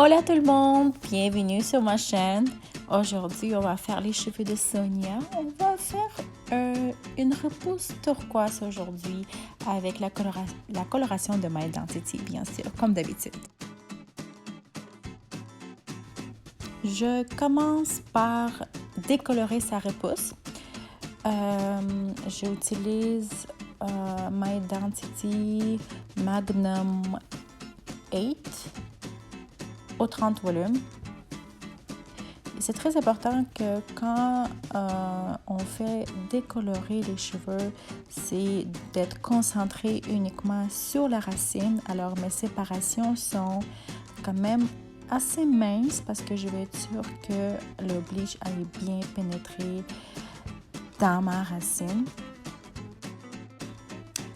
Hola tout le monde, bienvenue sur ma chaîne. Aujourd'hui, on va faire les cheveux de Sonia. On va faire une repousse turquoise aujourd'hui avec la coloration de My Identity, bien sûr, comme d'habitude. Je commence par décolorer sa repousse. J'utilise My Identity Magnum 8 au 30 volumes. C'est très important que quand on fait décolorer les cheveux, c'est d'être concentré uniquement sur la racine. Alors mes séparations sont quand même assez minces parce que je vais être sûre que le bleach aille bien pénétrer dans ma racine.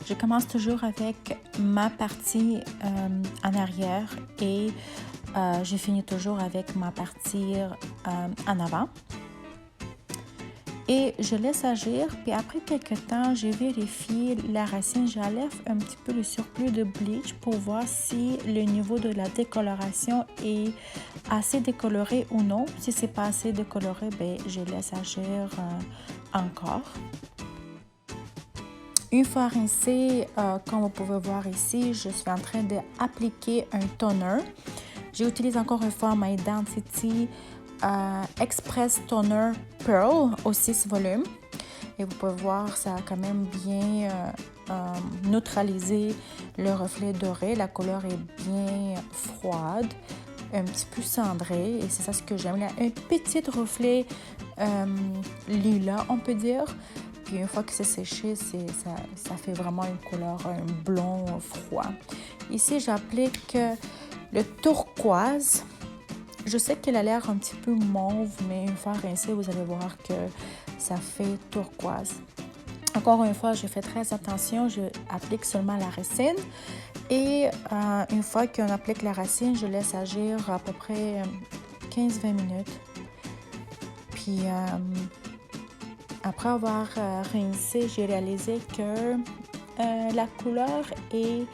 Je commence toujours avec ma partie en arrière et je finis toujours avec ma partie en avant. Et je laisse agir, puis après quelques temps, je vérifie la racine. J'enlève un petit peu le surplus de bleach pour voir si le niveau de la décoloration est assez décoloré ou non. Si c'est pas assez décoloré, ben, je laisse agir encore. Une fois rincé, comme vous pouvez voir ici, je suis en train d'appliquer un toner. J'utilise encore une fois My Identity Express Toner Pearl au 6 volumes. Et vous pouvez voir, ça a quand même bien neutralisé le reflet doré. La couleur est bien froide, un petit peu cendrée. Et c'est ça ce que j'aime. Il y a un petit reflet lilas, on peut dire. Puis une fois que c'est séché, ça fait vraiment une couleur, un blond froid. Ici, j'applique le turquoise. Je sais qu'il a l'air un petit peu mauve, mais une fois rincé, vous allez voir que ça fait turquoise. Encore une fois, je fais très attention. Je applique seulement la racine. Et une fois qu'on applique la racine, je laisse agir à peu près 15-20 minutes. Puis après avoir rincé, j'ai réalisé que la couleur est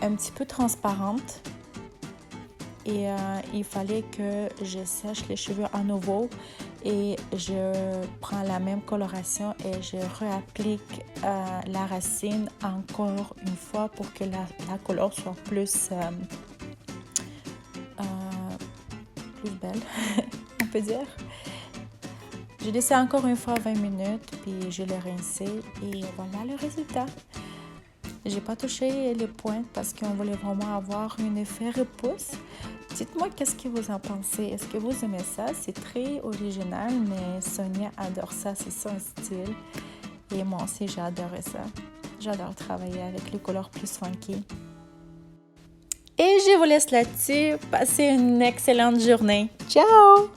un petit peu transparente et il fallait que je sèche les cheveux à nouveau et je prends la même coloration et je réapplique la racine encore une fois pour que la couleur soit plus belle, on peut dire. Je laissé encore une fois 20 minutes, puis je l'ai rincé et voilà le résultat. J'ai pas touché les pointes parce qu'on voulait vraiment avoir un effet repousse. Dites-moi qu'est-ce que vous en pensez. Est-ce que vous aimez ça? C'est très original, mais Sonia adore ça, c'est son style. Et moi aussi, j'ai adoré ça. J'adore travailler avec les couleurs plus funky. Et je vous laisse là-dessus. Passez une excellente journée. Ciao!